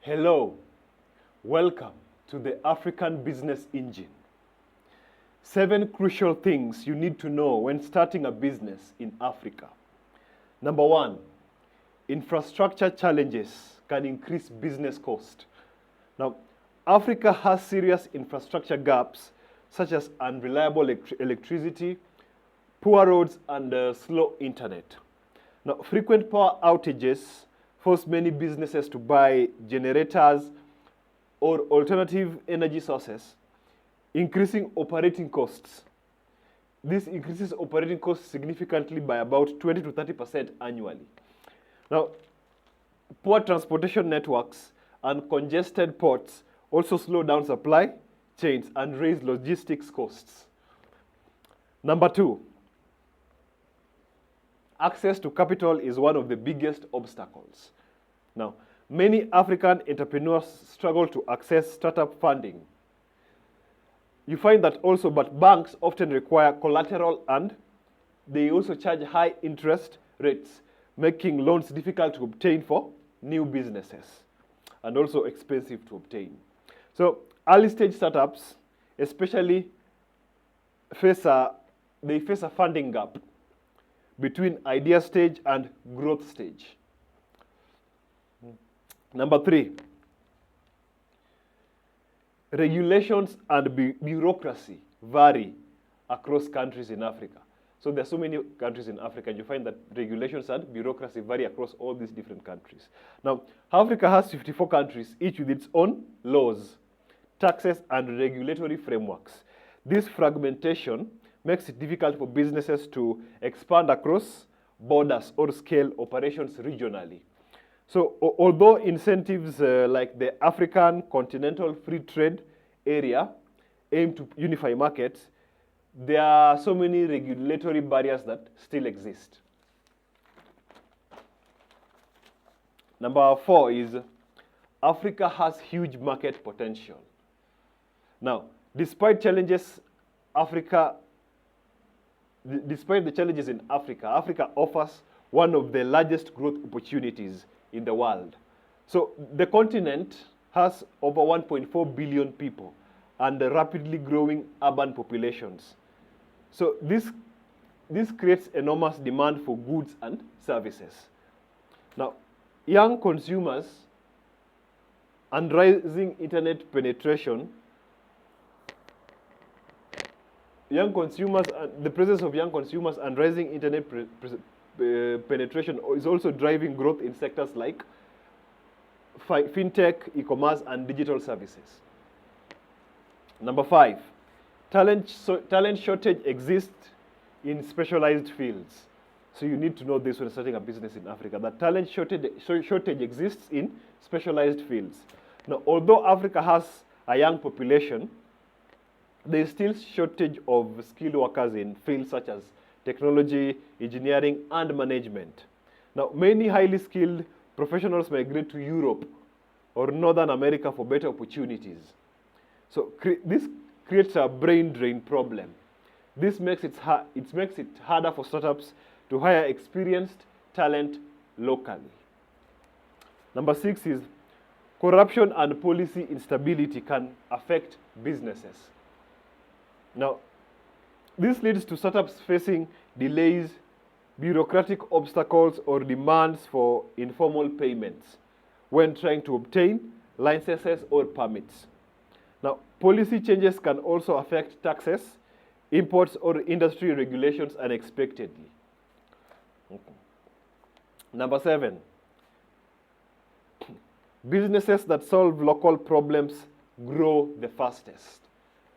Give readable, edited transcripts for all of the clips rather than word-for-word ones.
Hello, welcome to the African Business Engine. 7 crucial things you need to know when starting a business in Africa. Number 1, infrastructure challenges can increase business cost. Now, Africa has serious infrastructure gaps such as unreliable electricity, poor roads, and slow internet. Now, frequent power outages force many businesses to buy generators or alternative energy sources, increasing operating costs. This increases operating costs significantly by about 20 to 30% annually. Now, poor transportation networks and congested ports also slow down supply chains and raise logistics costs. Number 2, access to capital is one of the biggest obstacles. Now, many African entrepreneurs struggle to access startup funding. You find that also, but banks often require collateral and they also charge high interest rates, making loans difficult to obtain for new businesses and also expensive to obtain. So, early stage startups, especially, face a funding gap between idea stage and growth stage. Number 3, regulations and bureaucracy vary across countries in Africa. So there are so many countries in Africa, and you find that regulations and bureaucracy vary across all these different countries. Now, Africa has 54 countries, each with its own laws, taxes, and regulatory frameworks. This fragmentation makes it difficult for businesses to expand across borders or scale operations regionally. So although incentives like the African Continental Free Trade Area aim to unify markets, there are so many regulatory barriers that still exist. Number 4 is Africa has huge market potential. Now, despite the challenges in Africa, Africa offers one of the largest growth opportunities in the world. So the continent has over 1.4 billion people and rapidly growing urban populations. So this creates enormous demand for goods and services. Now, young consumers and rising internet penetration, the presence of young consumers and rising internet penetration is also driving growth in sectors like fintech, e-commerce, and digital services. Number 5, talent shortage exists in specialized fields. So you need to know this when starting a business in Africa, that talent shortage exists in specialized fields. Now, although Africa has a young population, there is still shortage of skilled workers in fields such as technology, engineering, and management. Now, many highly skilled professionals migrate to Europe or Northern America for better opportunities. So this creates a brain drain problem. This makes it harder for startups to hire experienced talent locally. Number 6 is corruption and policy instability can affect businesses. Now, this leads to startups facing delays, bureaucratic obstacles, or demands for informal payments when trying to obtain licenses or permits. Now, policy changes can also affect taxes, imports, or industry regulations unexpectedly. Number 7, businesses that solve local problems grow the fastest.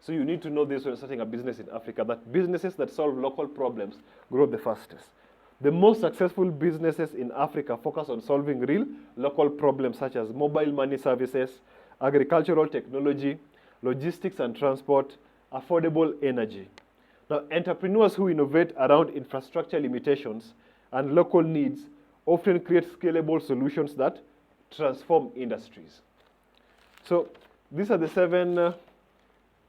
So you need to know this when starting a business in Africa, that businesses that solve local problems grow the fastest. The most successful businesses in Africa focus on solving real local problems such as mobile money services, agricultural technology, logistics and transport, affordable energy. Now, entrepreneurs who innovate around infrastructure limitations and local needs often create scalable solutions that transform industries. So these are the 7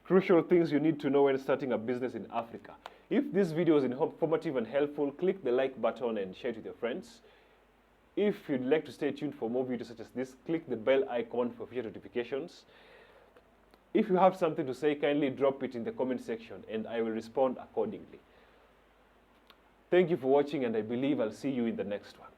crucial things you need to know when starting a business in Africa. If this video is informative and helpful, click the like button and share it with your friends. If you'd like to stay tuned for more videos such as this, click the bell icon for future notifications. If you have something to say, kindly drop it in the comment section and I will respond accordingly. Thank you for watching, and I believe I'll see you in the next one.